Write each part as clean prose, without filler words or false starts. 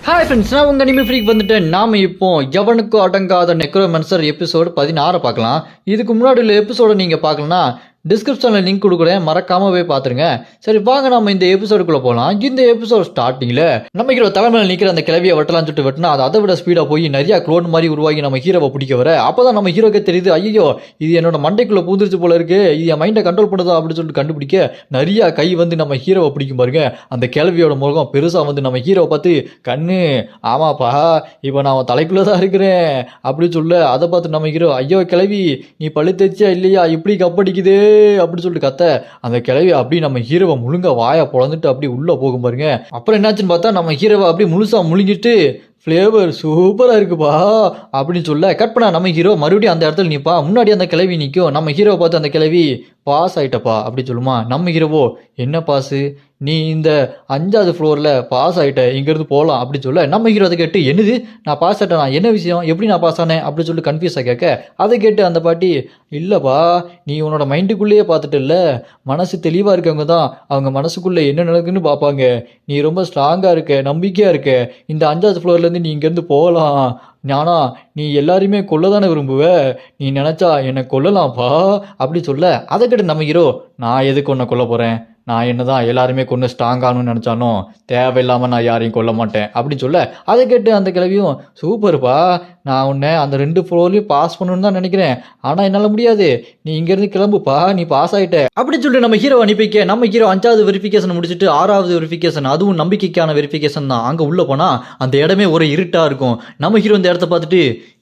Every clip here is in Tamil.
ஹாய் ஃப்ரெண்ட்ஸ், நான் உங்கள் அனிமே ஃப்ரீக் வந்துட்டேன். நாம் இப்போ எவனுக்கும் அடங்காத நெக்ரோமன்சர் எபிசோடு 16 பார்க்கலாம். இதுக்கு முன்னாடி உள்ள எபிசோடை நீங்கள் பார்க்கலன்னா டிஸ்கிரிப்ஷனில் லிங்க் கொடுக்குறேன், மறக்காம போய் பார்த்துருங்க. சரி வாங்க நம்ம இந்த எபிசோடுக்குள்ளே போகலாம். இந்த எபிசோட் ஸ்டார்டிங்கில் நம்ம ஹீரோ தலைமையில் நிற்கிற அந்த கிளவியை வெட்டலான்னு சொல்லிட்டு வெட்டினா அது அதை விட ஸ்பீடாக போய் நிறையா க்ளோன் மாதிரி உருவாகி நம்ம ஹீரோவை பிடிக்க வர அப்போ தான் நம்ம ஹீரோக்கே தெரியுது, ஐயோ இது என்னோட மண்டைக்குள்ளே பூந்துருச்சு போல இருக்கு, இது என் மைண்டை கண்ட்ரோல் பண்ணுதா அப்படின்னு சொல்லிட்டு கண்டுபிடிக்க நிறையா கை வந்து நம்ம ஹீரோவை பிடிக்கும் பாருங்க. அந்த கிளவியோட முகம் பெருசாக வந்து நம்ம ஹீரோவை பார்த்து கண்ணு ஆமாப்பா இப்போ நான் தலைக்குள்ளே தான் இருக்கிறேன் அப்படின்னு சொல்ல அதை பார்த்து நம்ம ஹீரோ ஐயோ கிளவி நீ பழு தைச்சியா இல்லையா இப்படி கப்படிக்குதே அப்படின்னு சொல்லிட்டு கத்த அந்த கிளவி அப்படி நம்ம ஹீரோவை முழுங்க வாயை பொழந்துட்டு அப்படி உள்ள போகும் பாருங்க. அப்புறம் என்னாச்சுன்னு பார்த்தா நம்ம ஹீரோவை அப்படி முழுசா முழுங்கிட்டு ஃப்ளேவர் சூப்பராக இருக்குப்பா அப்படின்னு சொல்ல கட் பண்ணா நம்ம ஹீரோ மறுபடியும் அந்த இடத்துல நிற்பா. முன்னாடி அந்த கிளவி நிற்கும். நம்ம ஹீரோவை பார்த்து அந்த கிளவி பாஸ் ஆகிட்டப்பா அப்படி சொல்லுமா. நம்ம ஹீரோவோ என்ன பாஸு, நீ இந்த 5வது ஃப்ளோரில் பாஸ் ஆகிட்ட, இங்கேருந்து போகலாம் அப்படின்னு சொல்ல நம்ம ஹீரோ அதை கேட்டு என்னது நான் பாஸ் ஆகிட்டேன், நான் என்ன விஷயம் எப்படி நான் பாஸ் ஆனேன் அப்படின்னு சொல்லிட்டு கன்ஃபியூஸாக கேட்க அதை கேட்டு அந்த பாட்டி இல்லைப்பா நீ உன்னோட மைண்டுக்குள்ளேயே பார்த்துட்டு இல்லை, மனசு தெளிவாக இருக்கவங்க தான் அவங்க மனசுக்குள்ளே என்ன நடக்குன்னு பார்ப்பாங்க, நீ ரொம்ப ஸ்ட்ராங்காக இருக்க நம்பிக்கையாக இருக்க, இந்த 5வது ஃப்ளோர்லேருந்து நீ இங்கேருந்து போகலாம், ஞானா நீ எல்லாரையுமே கொல்ல தானே விரும்புவ, நீ நினச்சா என்னை கொல்லலாம்ப்பா அப்படி சொல்ல அதை கேட்டு நம்ம ஹீரோ நான் எதுக்கு உன்னை கொல்ல போகிறேன், நான் என்னதான் எல்லாருமே கொண்டு ஸ்ட்ராங் ஆகணும்னு நினச்சாலும் தேவையில்லாமல் நான் யாரையும் கொல்ல மாட்டேன் அப்படின்னு சொல்ல அதை கேட்டு அந்த கிளவியும் சூப்பர்ப்பா நான் உன்னை அந்த 2 ஃப்ளோர்லையும் பாஸ் பண்ணணும்னு தான் நினைக்கிறேன், ஆனால் என்னால் முடியாது, நீ இங்கேருந்து கிளம்புப்பா நீ பாஸ் ஆகிட்ட அப்படின்னு சொல்லிட்டு நம்ம ஹீரோ அனுப்பிக்க நம்ம ஹீரோ 5வது வெரிஃபிகேஷன் முடிச்சுட்டு 6வது வெரிஃபிகேஷன் அதுவும் நம்பிக்கைக்கான வெரிஃபிகேஷன் தான். அங்கே உள்ளே போனால் அந்த இடமே ஒரு இருட்டாக இருக்கும். நம்ம ஹீரோ இந்த இடத்த பார்த்துட்டு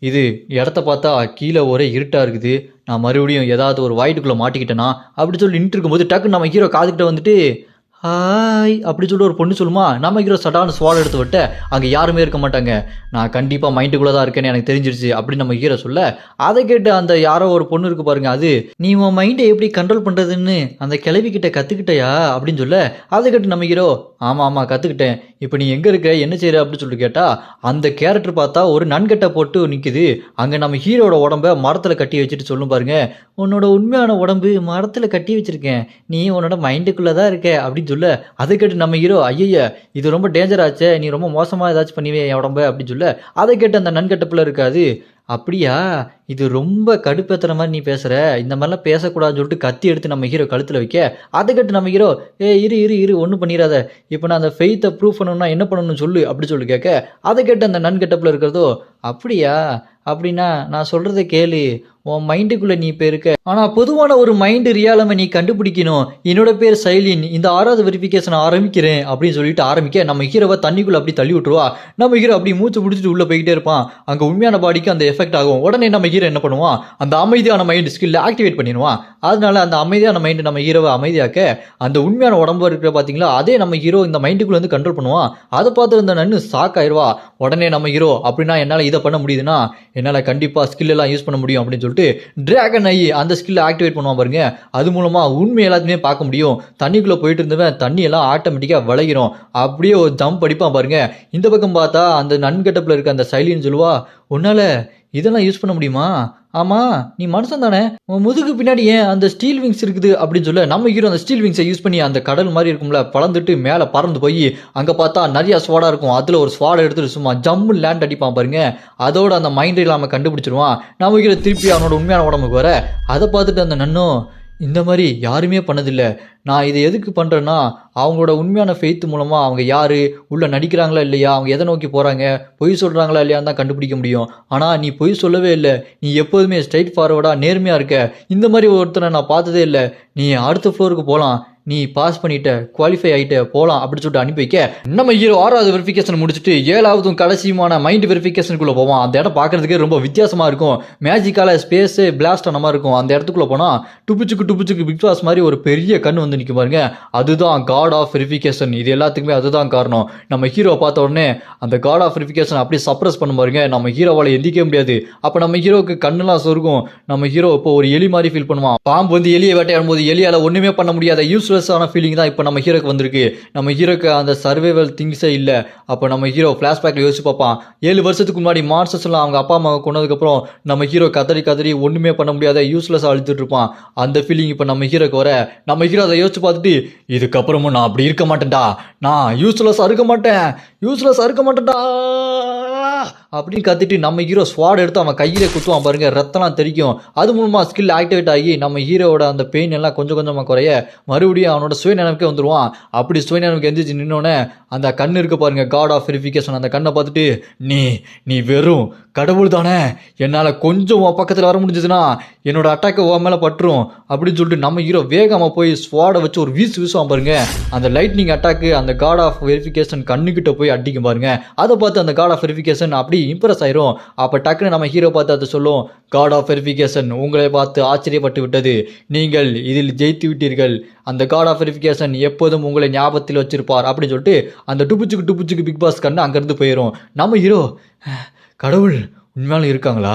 இது இடத்த பார்த்தா கீழே ஒரே இருட்டாக இருக்குது, நான் மறுபடியும் ஏதாவது ஒரு வாய்ட்டுக்குள்ளே மாட்டிக்கிட்டேனா அப்படி சொல்லி நின்று இருக்கும்போது டக்குன்னு நம்ம ஹீரோ காதுகிட்ட வந்துட்டு ஹாய் அப்படி சொல்லிட்டு ஒரு பொண்ணு சொல்லுமா. நம்ம ஹீரோ சடான ஸ்வால் எடுத்து விட்ட அங்கே யாருமே இருக்க மாட்டாங்க, நான் கண்டிப்பாக மைண்டுக்குள்ளே தான் இருக்கேன்னு எனக்கு தெரிஞ்சிருச்சு அப்படின்னு நம்ம ஹீரோ சொல்ல அதை கேட்டு அந்த யாரோ ஒரு பொண்ணு இருக்கு பாருங்க, அது நீ உன் மைண்டை எப்படி கண்ட்ரோல் பண்ணுறதுன்னு அந்த கிளவி கிட்ட கற்றுக்கிட்டயா அப்படின்னு சொல்ல அதை கேட்டு நம்ம ஹீரோ ஆமாம் ஆமாம் கற்றுக்கிட்டேன், இப்போ நீ எங்கே இருக்க என்ன செய்கிற அப்படின்னு சொல்லிட்டு கேட்டால் அந்த கேரக்டர் பார்த்தா ஒரு நன்கட்டை போட்டு நிற்குது. அங்கே நம்ம ஹீரோட உடம்ப மரத்தில் கட்டி வச்சுட்டு சொல்லும் பாருங்க, உன்னோட உண்மையான உடம்பு மரத்தில் கட்டி வச்சிருக்கேன், நீ உன்னோட மைண்டுக்குள்ளே தான் இருக்க அப்படின்னு சொல்ல அதை கேட்டு நம்ம ஹீரோ ஐய இது ரொம்ப டேஞ்சர் ஆச்சே, நீ ரொம்ப மோசமாக ஏதாச்சும் பண்ணிவே என் உடம்பு அப்படின்னு சொல்ல அதை கேட்டு அந்த நன்கட்டப்பில் இருக்காது அப்படியா இது ரொம்ப கடுப்பேற்றுற மாதிரி நீ பேசுகிற, இந்த மாதிரிலாம் பேசக்கூடாதுன்னு சொல்லிட்டு கத்தி எடுத்து நம்ம ஹீரோ கழுத்தில் வைக்க அதை கேட்டு நம்ம ஹீரோ இரு இரு இரு ஒன்றும் பண்ணிடாத, இப்போ நான் அந்த ஃபெய்த்தை ப்ரூவ் பண்ணணும்னா என்ன பண்ணணும்னு சொல்லு அப்படி சொல்லி கேட்க அதை கேட்டு அந்த நன்கட்டப்பில் இருக்கிறதோ அப்படியா அப்படின்னா நான் சொல்கிறத கேளு, உன் மைண்டுக்குள்ளே நீ இப்போ இருக்க, ஆனால் பொதுவான ஒரு மைண்டு ரியாலமை நீ கண்டுபிடிக்கணும், என்னோட பேர் சைலின், இந்த 6வது வெரிஃபிகேஷன் ஆரம்பிக்கிறேன் அப்படின்னு சொல்லிட்டு ஆரம்பிக்க நம்ம ஹீரோவை தண்ணிக்குள்ளே அப்படி தள்ளி விட்டுருவா. நம்ம ஹீரோ அப்படி மூச்சு பிடிச்சிட்டு உள்ளே போய்கிட்டே இருப்பான். அங்கே உண்மையான பாடிக்கு அந்த எஃபெக்ட் ஆகும். உடனே நம்ம ஹீரோ என்ன பண்ணுவான், அந்த அமைதியான மைண்டு ஸ்கில்லை ஆக்டிவேட் பண்ணிடுவான். அதனால அந்த அமைதியான மைண்டு நம்ம ஹீரோவை அமைதியாக்க அந்த உண்மையான உடம்பு இருக்கிற பார்த்தீங்களா அதே நம்ம ஹீரோ இந்த மைண்டுக்குள்ளே வந்து கண்ட்ரோல் பண்ணுவான். அதை பார்த்து இந்த நன்னு ஷாக் ஆயிடுவா. உடனே நம்ம ஹீரோ அப்படின்னா என்னால் இதை பண்ண முடியுதுன்னா என்னால் கண்டிப்பாக ஸ்கில் எல்லாம் யூஸ் பண்ண முடியும் அப்படின்னு சொல்லிட்டு டிராகன் ஐ அந்த ஸ்கில்லை ஆக்டிவேட் பண்ணுவான் பாருங்க. அது மூலமாக உண்மை எல்லாத்தையுமே பார்க்க முடியும். தண்ணிக்குள்ளே போயிட்டு இருந்தவன் தண்ணியெல்லாம் ஆட்டோமேட்டிக்காக விளையிடும். அப்படியே ஒரு ஜம்ப் அடிப்பான் பாருங்க. இந்த பக்கம் பார்த்தா அந்த நன்கட்டப்பில் இருக்க அந்த சைலின்னு சொல்லுவா, உன்னால் இதெல்லாம் யூஸ் பண்ண முடியுமா, ஆமாம் நீ மனுஷன் தானே, உன் முதுகு பின்னாடி ஏன் அந்த ஸ்டீல் விங்ஸ் இருக்குது அப்படின்னு சொல்ல நம்ம ஹீரோ அந்த ஸ்டீல் விங்ஸை யூஸ் பண்ணி அந்த கடல் மாதிரி இருக்கும்ல பறந்துட்டு மேலே பறந்து போய் அங்கே பார்த்தா நிறையா ஸ்வாடாக இருக்கும். அதில் ஒரு ஸ்வாடை எடுத்துட்டு சும்மா ஜம்மு லேண்ட் அடிப்பான் பாருங்க. அதோட அந்த மைண்ட் இல்லாமல் கண்டுபிடிச்சிருவான். நம்ம ஹீரோ திருப்பி அவனோட உண்மையான உடம்புக்கு வர அதை பார்த்துட்டு அந்த நன்னும் இந்த மாதிரி யாருமே பண்ணதில்லை, நான் இதை எதுக்கு பண்ணுறேன்னா அவங்களோட உண்மையான ஃபெய்த் மூலமாக அவங்க யார் உள்ளே நடிக்கிறாங்களா இல்லையா, அவங்க எதை நோக்கி போகிறாங்க, பொய் சொல்கிறாங்களா இல்லையான்னு தான் கண்டுபிடிக்க முடியும். ஆனால் நீ பொய் சொல்லவே இல்லை, நீ எப்போதுமே ஸ்ட்ரைட் ஃபார்வர்டாக நேர்மையாக இருக்க, இந்த மாதிரி ஒருத்தனை நான் பார்த்ததே இல்லை, நீ அடுத்த ஃப்ளோருக்கு போகலாம், நீ பாஸ் பண்ணிட்ட குவாலிஃபை ஆகிட்ட போகலாம் அப்படின்னு சொல்லிட்டு அனுப்பி வைக்க நம்ம ஹீரோ 6வது வெரிஃபிகேஷன் முடிச்சுட்டு 7வதும் கடைசியுமான மைண்ட் வெரிஃபிகேஷனுக்குள்ளே போவான். அந்த இடம் பார்க்குறதுக்கே ரொம்ப வித்தியாசமாக இருக்கும். மேஜிக்கால ஸ்பேஸு பிளாஸ்ட் ஆன மாதிரி இருக்கும். அந்த இடத்துக்குள்ளே போனால் டுப்புச்சுக்கு பிக் பாஸ் மாதிரி ஒரு பெரிய கண் வந்து நிற்கும் பாருங்க. அதுதான் காட் ஆஃப் வெரிஃபிகேஷன். இது எல்லாத்துக்குமே அதுதான் காரணம். நம்ம ஹீரோவை பார்த்த உடனே அந்த காட் ஆஃப் வெரிஃபிகேஷன் அப்படியே சப்ரஸ் பண்ண பாருங்க. நம்ம ஹீரோவால் எந்திக்க முடியாது. அப்போ நம்ம ஹீரோவுக்கு கண்ணெல்லாம் சொருக்கும். நம்ம ஹீரோ இப்போ ஒரு எலி மாதிரி ஃபீல் பண்ணுவான். பாம்பு வந்து எலியை வேட்டையாடும் போது எலியால் ஒன்றுமே பண்ண முடியாத யூஸ்லெஸ்ஸான ஃபீலிங் தான் இப்போ நம்ம ஹீரோக்கு வந்திருக்கு. நம்ம ஹீரோக்கு அந்த சர்வைவல் திங்ஸே இல்லை. அப்போ நம்ம ஹீரோ ஃப்ளாஷ்பேக்கில் யோசிச்சு பார்ப்பான். 7 வருஷத்துக்கு முன்னாடி மான்ஸ்டர்ஸ்லாம் அவங்க அப்பா அம்மா கொண்டதுக்கப்புறம் நம்ம ஹீரோ கதறி ஒன்றுமே பண்ண முடியாத யூஸ்லெஸ்ஸாக அழுத்துட்டு இருப்பான். அந்த ஃபீலிங் இப்போ நம்ம ஹீரோக்கு வர நம்ம ஹீரோ அதை யோசிச்சு பார்த்துட்டு இதுக்கப்புறமும் நான் அப்படி இருக்க மாட்டேன்டா, நான் யூஸ்லெஸ்ஸாக இருக்க மாட்டேன் மாட்டேன்டா அப்படின்னு கத்திட்டு நம்ம ஹீரோ ஸ்வாட் எடுத்து அவன் கையிலே குத்துவான் பாருங்க, ரத்தம்லாம் தெரிக்கும். அது மூலமா ஸ்கில் ஆக்டிவேட் ஆகி நம்ம ஹீரோவோட அந்த பெயின் எல்லாம் கொஞ்சம் கொஞ்சமாக குறைய மறுபடியும் அவனோட சுயநினைவுக்கே வந்துடுவான். அப்படி சுயநினைவுக்கு எந்திரிச்சு நின்னோடனே அந்த கண் இருக்கு பாருங்க, காட் ஆஃப் வெரிஃபிகேஷன், அந்த கண்ணை பார்த்துட்டு நீ வெறும் கடவுள் தானே, என்னால் கொஞ்சம் உன் பக்கத்தில் வர முடிஞ்சதுன்னா என்னோட அட்டாக்கை உன் மேலே பட்டுரும் அப்படின்னு சொல்லிட்டு நம்ம ஹீரோ வேகமாக போய் ஸ்வாடை வச்சு ஒரு வீசுவான் பாருங்க. அந்த லைட்னிங் அட்டாக்கு அந்த காட் ஆஃப் வெரிஃபிகேஷன் கண்ணுக்கிட்ட போய் அடிக்கும் பாருங்க. அதை பார்த்து அந்த காட் ஆஃப் வெரிஃபிகேஷன் அப்படி இம்ப்ரெஸ் ஆயிரும். அப்போ டக்குன்னு நம்ம ஹீரோ பார்த்து அதை சொல்லும், காட் ஆஃப் வெரிஃபிகேஷன் உங்களை பார்த்து ஆச்சரியப்பட்டு விட்டது, நீங்கள் இதில் ஜெயித்து விட்டீர்கள், அந்த காட் ஆஃப் வெரிஃபிகேஷன் எப்போதும் உங்களை ஞாபகத்தில் வச்சிருப்பார் அப்படின்னு சொல்லிட்டு அந்த டுப்புச்சுக்கு பிக் பாஸ் கண்ணு அங்கேருந்து போயிடும். நம்ம ஹீரோ கடவுள் உண்மையாலும் இருக்காங்களா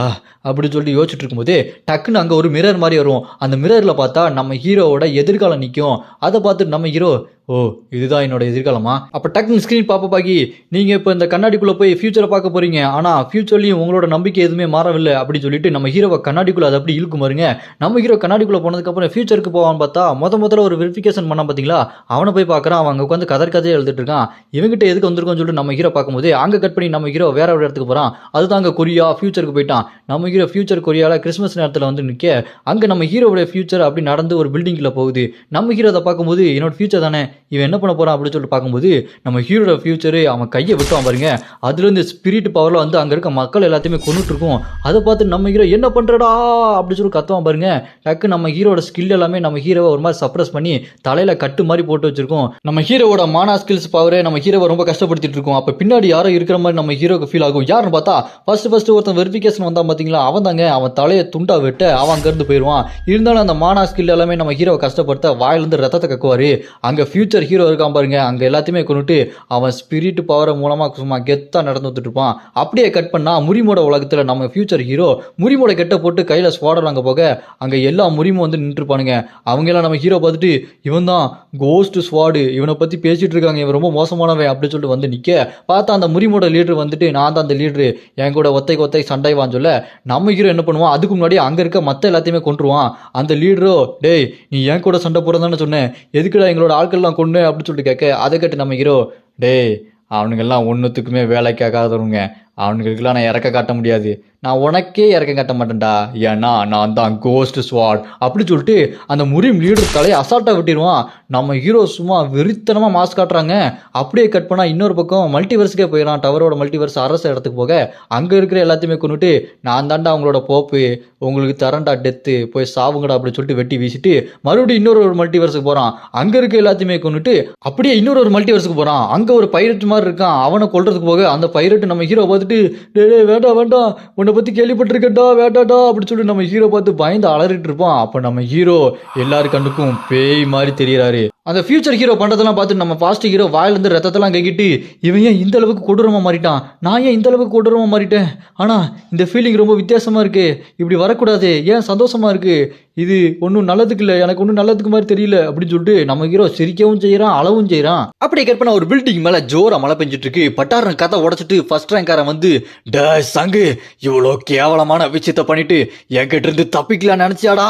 அப்படின்னு சொல்லிட்டு யோசிச்சுட்டு இருக்கும்போதே டக்குன்னு அங்கே ஒரு மிரர் மாதிரி வரும். அந்த மிரரில் பார்த்தா நம்ம ஹீரோவோட எதிர்காலம் நிற்கும். அதை பார்த்துட்டு நம்ம ஹீரோ, ஓ இதுதான் என்னோட எதிர்காலமா? அப்போ டக்குன்னு ஸ்க்ரீன் பாக்கி, நீங்கள் இப்போ இந்த கண்ணாடிக்குள்ளே போய் ஃபியூச்சரை பார்க்க போறீங்க, ஆனால் ஃபியூச்சர்லையும் உங்களோட நம்பிக்கை எதுவுமே மாறவில்லை அப்படின்னு சொல்லிட்டு நம்ம ஹீரோவை கண்ணாடிக்குள்ளே அதை அப்படி இழுக்கும் பாருங்க. நம்ம ஹீரோ கண்ணாடிக்குள்ளே போனதுக்கப்புறம் ஃபியூச்சருக்கு போவான்னு பார்த்தா முதல்ல ஒரு வெரிஃபிகேஷன் பண்ணான் பார்த்தீங்களா, அவனை போய் பார்க்குறான். அவங்க உட்காந்து கதையை எழுதிட்டு இருக்கான். இவங்கிட்ட எதுக்கு வந்திருக்கோன்னு சொல்லிட்டு நம்ம ஹீரோ பார்க்கும்போது அங்கே கட் பண்ணி நம்ம ஹீரோ வேற ஒரு இடத்துக்கு போகிறான். அதுதான் அங்கே கொரியா ஃபியூச்சருக்கு போயிட்டான். நம்ம ஹீரோ ஃபியூச்சர் கொரியாவில் கிறிஸ்மஸ் நேரத்தில் வந்து நிற்க அங்கே நம்ம ஹீரோவோட ஃபியூச்சர் அப்படி நடந்து ஒரு பில்டிங்கில் போகுது. நம்ம ஹீரோ அதை பார்க்கும்போது என்னோட ஃபியூச்சர் தானே, இவன் என்ன பண்ண போகிறான் அப்படின்னு சொல்லிட்டு பார்க்கும்போது நம்ம ஹீரோட ஃபியூச்சரு அவன் கையை விட்டுவான் பாருங்க. அதுலேருந்து ஸ்பிரிட் பவரில் வந்து அங்கே இருக்க மக்கள் எல்லாத்தையுமே கொண்டுட்டு இருக்கும். அதை பார்த்து நம்ம ஹீரோ என்ன பண்ணுறடா அப்படின்னு சொல்லி கத்துவான் பாருங்க. டக்கு நம்ம ஹீரோட ஸ்கில் எல்லாமே நம்ம ஹீரோவை ஒரு மாதிரி சப்ரஸ் பண்ணி தலையில் கட்டு மாதிரி போட்டு வச்சிருக்கோம். நம்ம ஹீரோவோட மானா ஸ்கில்ஸ் பவரே நம்ம ஹீரோவை ரொம்ப கஷ்டப்படுத்திட்டு இருக்கோம். அப்போ பின்னாடி யாரோ இருக்கிற மாதிரி நம்ம ஹீரோக்கு ஃபீல் ஆகும். யாருன்னு பார்த்தா ஃபர்ஸ்ட் ஒருத்தன் வெரிஃபிகேஷன் வந்தான் பார்த்தீங்களா, அவன் தாங்க. அவன் தலையை துண்டா விட்டு அவன் அங்கேருந்து போயிடுவான். இருந்தாலும் அந்த மானா ஸ்கில் எல்லாமே நம்ம ஹீரோவை கஷ்டப்படுத்த வாயிலிருந்து ரத்தத்தை கக்குவார். அங்கே ஃபியூச்சர் ஹீரோ இருக்கான் பாருங்க, அங்கே எல்லாத்தையுமே கொண்டுட்டு அவன் ஸ்பிரிட் பவரை மூலமாக சும்மா கெத்தாக நடந்து வந்துட்டு இருப்பான். அப்படியே கட் பண்ணா முறிமோட உலகத்தில் நம்ம ஃபியூச்சர் ஹீரோ முறிமோட கெட்ட போட்டு கையில் ஸ்வாடர் அங்கே போக அங்கே எல்லா முறிமும் வந்து நின்றுப்பானுங்க. அவங்கெல்லாம் நம்ம ஹீரோ பார்த்துட்டு இவன் தான் கோஸ்ட் ஸ்வாடு, இவனை பற்றி பேசிட்டு இருக்காங்க, இவன் ரொம்ப மோசமானவன் அப்படின்னு சொல்லிட்டு வந்து நிற்க பார்த்தா அந்த முறிமோட லீடர் வந்துட்டு நான் தான் அந்த லீடரு, என் கூட ஒத்தை சண்டைவான்னு சொல்ல நம்ம ஹீரோ என்ன பண்ணுவான், அதுக்கு முன்னாடி அங்கே இருக்க மற்ற எல்லாத்தையுமே கொண்டுருவான். அந்த லீடரோ, டேய் நீ என் கூட சண்டை போடுறதான்னு சொன்னேன், எதுக்குடா எங்களோட ஆட்கள்லாம் கொண்டு அப்படின்னு சொல்லிட்டு கேட்க அதை கேட்டு நம்ம ஹீரோ, டேய் அவனுங்கெல்லாம் ஒன்றுத்துக்குமே வேலைக்கு ஆகாதவங்க, அவனுங்களுக்கெல்லாம் நான் இறக்க காட்ட முடியாது, நான் உனக்கே இறக்க காட்ட மாட்டேன்டா, ஏன்னா நான் தான் கோஸ்ட் ஸ்வாட் அப்படி சொல்லிட்டு அந்த முறிம் லீடர் தலையை அசால்ட்டாக விட்டிடுவான். நம்ம ஹீரோ சும்மா வெறித்தனமாக மாஸ் காட்டுறாங்க. அப்படியே கட் பண்ணால் இன்னொரு பக்கம் மல்டிவர்ஸுக்கே போயிடலாம். டவரோட மல்டிவர்ஸ் அரச இடத்துக்கு போக அங்கே இருக்கிற எல்லாத்தையுமே கொண்டுட்டு நான் தாண்டா அவங்களோட போப்பு, உங்களுக்கு தரண்டா டெத்து, போய் சாவுங்கடா அப்படின்னு சொல்லிட்டு வெட்டி வீசிட்டு மறுபடியும் இன்னொரு மல்டிவர்ஸுக்கு போகிறான். அங்கே இருக்க எல்லாத்தையுமே கொண்டுட்டு அப்படியே இன்னொரு மல்டிவர்ஸுக்கு போகிறான். அங்கே ஒரு பைரட் மாதிரி இருக்கான், அவனை கொல்றதுக்கு போக அந்த பைரட் நம்ம ஹீரோ பார்த்துட்டு டே வேண்டாம் உன்னை பற்றி கேள்விப்பட்டிருக்கட்டா வேண்டாடா அப்படின்னு சொல்லி நம்ம ஹீரோ பார்த்து பயந்து அலறிட்டு இருப்பான். அப்போ நம்ம ஹீரோ எல்லாரு கண்ணுக்கும் பேய் மாதிரி தெரியறாரு. அந்த ஃபியூச்சர் ஹீரோ பண்ணுறதெல்லாம் பார்த்து நம்ம ஃபாஸ்ட் ஹீரோ வாயிலிருந்து ரத்தத்தெல்லாம் கைக்கிட்டு இவன் ஏன் இந்த அளவுக்கு கொடூரமாக மாறிட்டான், நான் ஏன் இந்த அளவுக்கு கொடூரமாக மாறிட்டேன், ஆனால் இந்த ஃபீலிங் ரொம்ப வித்தியாசமாக இருக்கு, இப்படி வரக்கூடாது, ஏன் சந்தோஷமாக இருக்கு, இது ஒன்றும் நல்லதுக்கு இல்லை, எனக்கு ஒன்றும் நல்லதுக்கு மாதிரி தெரியல அப்படின்னு சொல்லிட்டு நம்ம ஹீரோ சிரிக்கவும் செய்கிறான் அழவும் செய்கிறான். அப்படியே கேட்பா ஒரு பில்டிங் மேலே ஜோரா மழை பெஞ்சிட்டு இருக்கு. பட்டாரம் கதை உடச்சிட்டு ஃபர்ஸ்ட் ரேங்காரன் வந்து டே சங்கு இவ்வளோ கேவலமான விஷயத்த பண்ணிட்டு என்கிட்ட இருந்து தப்பிக்கலாம் நினைச்சியாடா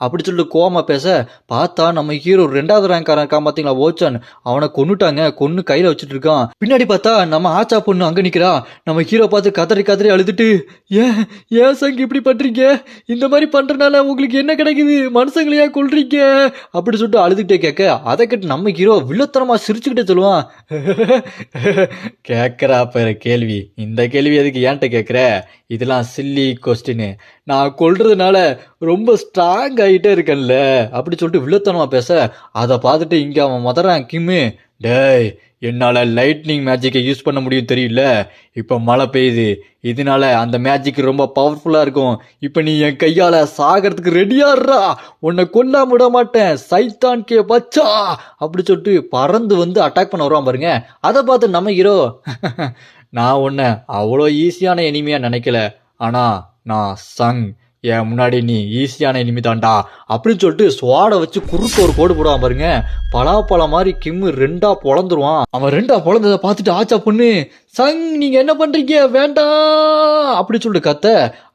அப்படி சொல்லிட்டு கோமா பேச பார்த்தா நம்ம ஹீரோ ரெண்டாவது ரேங்காரன் இருக்கான் பார்த்தீங்களா ஓச்சன், அவனை கொன்னுட்டாங்க, கொன்னு கையில் வச்சுட்டு இருக்கான். பின்னாடி பார்த்தா நம்ம ஆச்சா பொண்ணு அங்கே நிற்கிறா. நம்ம ஹீரோ பார்த்து கதறி அழுதுட்டு ஏன் சங்கு இப்படி பண்றீங்க, இந்த மாதிரி பண்றதுனால உங்களுக்கு என்ன கிடைக்குது, மனுஷங்களையா கொல்றீங்க அப்படி சொல்லிட்டு அழுதுகிட்டே கேட்க அதை கேட்டு நம்ம ஹீரோ வில்லத்தனமா சிரிச்சுக்கிட்டே சொல்லுவான், கேட்கறா பேர கேள்வி, இந்த கேள்வி எதுக்கு ஏன்ட்ட கேட்குற, இதெல்லாம் சில்லி கொஸ்டின், நான் கொல்றதுனால ரொம்ப ஸ்ட்ராங் ஆகிட்டே இருக்கேன்ல அப்படி சொல்லிட்டு வில்லத்தனமா பேச அதை பார்த்துட்டு இங்கே அவன் மதறான் கிம்மு, டேய் என்னால் லைட்னிங் மேஜிக்கை யூஸ் பண்ண முடியும் தெரியல, இப்போ மழை பெய்யுது, இதனால அந்த மேஜிக் ரொம்ப பவர்ஃபுல்லாக இருக்கும், இப்போ நீ என் கையால் சாகிறதுக்கு ரெடியாடுறா, உன்னை கொல்லாம விட மாட்டேன் சைத்தான் கே பச்சா அப்படி சொல்லிட்டு பறந்து வந்து அட்டாக் பண்ண வருவான் பாருங்க. அதை பார்த்து நம்ம ஹீரோ, நான் உன்னை அவ்வளோ ஈஸியான எனிமையாக நினைக்கல, ஆனால் நான் சங், என் முன்னாடி நீ ஈஸியான எனிமி தான்டா அப்படின்னு சொல்லிட்டு ஸ்வாடை வச்சு குறுக்க ஒரு கோடு போடுவான் பாருங்க. பலாப்பழம் மாதிரி கிம்மு ரெண்டா பொழந்துருவான். அவன் ரெண்டா பொழந்ததை பார்த்துட்டு ஆச்சா பொண்ணு சங் நீங்க என்ன பண்றீங்க வேண்டாம் அப்படி சொல்லிட்டு கத்த.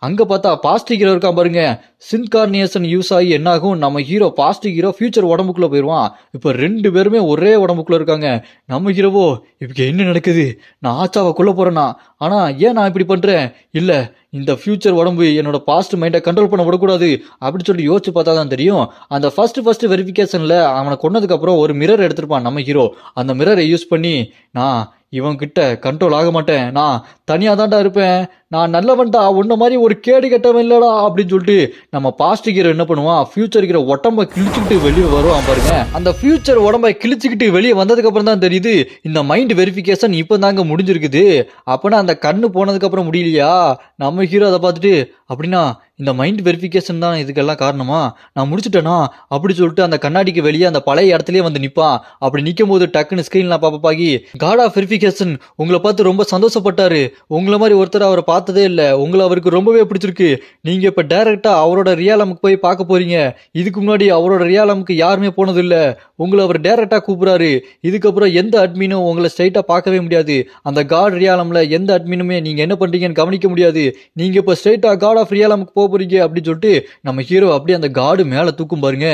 அங்க பார்த்தா பாஸ்டிக் ஹீரோ இருக்கான் பாருங்க. சின்கார்னியேஷன் யூஸ் ஆகி என்ன ஆகும், நம்ம ஹீரோ பாஸ்டிக் ஹீரோ ஃபியூச்சர் உடம்புக்குள்ள போயிடுவான். இப்போ 2 பேருமே ஒரே உடம்புக்குள்ள இருக்காங்க. நம்ம ஹீரோவோ இப்ப என்ன நடக்குது, நான் ஆச்சாவை கொல்ல போறேனா, ஆனா ஏன் நான் இப்படி பண்றேன், இல்ல இந்த ஃபியூச்சர் உடம்பு என்னோட பாஸ்ட் மைண்டை கண்ட்ரோல் பண்ண விடக்கூடாது அப்படின்னு சொல்லி யோசிச்சு பார்த்தா தான் தெரியும். அந்த ஃபர்ஸ்ட் வெரிஃபிகேஷன்ல அவனை கொன்னதுக்கு அப்புறம் ஒரு மிரர் எடுத்திருப்பான் நம்ம ஹீரோ. அந்த மிரரை யூஸ் பண்ணி நான் இவன் கிட்ட கண்ட்ரோல் ஆக மாட்டேன், நான் தனியா தான்டா இருப்பேன், நான் நல்லவன்டா, உன்ன மாதிரி ஒரு கேடு கெட்டவன் இல்லடா அப்படின்னு சொல்லிட்டு நம்ம பாஸ்ட் ஹீரோ என்ன பண்ணுவான், ஃபியூச்சர் இருக்கிற உடம்ப கிழிச்சுக்கிட்டு வெளியே வருவான் பாருங்க. அந்த ஃபியூச்சர் உடம்பை கிழிச்சுக்கிட்டு வெளியே வந்ததுக்கு அப்புறம் தான் தெரியுது இந்த மைண்ட் வெரிஃபிகேஷன் இப்போ தாங்க முடிஞ்சிருக்குது. அப்பனா அந்த கண்ணு போனதுக்கு அப்புறம் முடியலையா, நம்ம ஹீரோ அதை பார்த்துட்டு அப்படின்னா இந்த மைண்ட் வெரிஃபிகேஷன் தான் இதுக்கெல்லாம் காரணமா, நான் முடிச்சுட்டேனா அப்படி சொல்லிட்டு அந்த கண்ணாடிக்கு வெளியே அந்த பழைய இடத்துலயே வந்து நிப்பான். அப்படி நிற்கும் போது டக்குன்னு ஸ்கிரீன்லாம் பாப்பாகி காட் ஆஃப் வெரிஃபிகேஷன் உங்களை பார்த்து ரொம்ப சந்தோஷப்பட்டாரு, உங்களை மாதிரி ஒருத்தர் அவரை பார்த்ததே இல்லை, உங்களை அவருக்கு ரொம்பவே பிடிச்சிருக்கு, நீங்க இப்ப டைரக்டா அவரோட ரியாலமுக்கு போய் பார்க்க போறீங்க, இதுக்கு முன்னாடி அவரோட ரியாலமுக்கு யாருமே போனது இல்லை, உங்களை அவர் டைரக்டா கூப்பிடுறாரு, இதுக்கப்புறம் எந்த அட்மினும் உங்களை ஸ்ட்ரைட்டா பார்க்கவே முடியாது, அந்த காட் ரியாலம்ல எந்த அட்மினுமே நீங்க என்ன பண்றீங்கன்னு கவனிக்க முடியாது, நீங்க இப்ப ஸ்ட்ரைட்டா காட் ஆஃப் ரியாலமுக்கு போறீங்க அப்படின்னு சொல்லிட்டு நம்ம ஹீரோ அப்படியே அந்த காடு மேல தூக்கும் பாருங்க.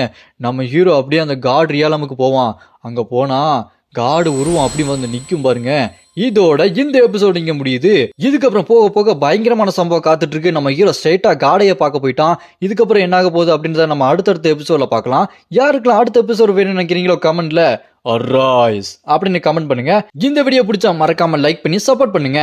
நம்ம ஹீரோ அப்படியே அந்த காட் ரியாலமுக்கு போவான். அங்க போனா காடு உருவம் அப்படி வந்து நிக்கும் பாருங்க. இதோட இந்த எபிசோடு இங்க முடியுது. இதுக்கப்புறம் போக போக பயங்கரமான சம்பவம் காத்துட்டு இருக்கு. நம்ம ஹீரோ ஸ்ட்ரைட்டா காடையை பார்க்க போயிட்டான். இதுக்கப்புறம் என்ன ஆக போகுது அப்படின்றத நம்ம அடுத்தடுத்த எபிசோட்ல பார்க்கலாம். யாருக்கெல்லாம் அடுத்த எபிசோடு வேணும்னு நினைக்கிறீங்களோ கமெண்ட்ல அராய்ஸ் அப்படின்னு கமெண்ட் பண்ணுங்க. இந்த வீடியோ பிடிச்சா மறக்காம லைக் பண்ணி சப்போர்ட் பண்ணுங்க.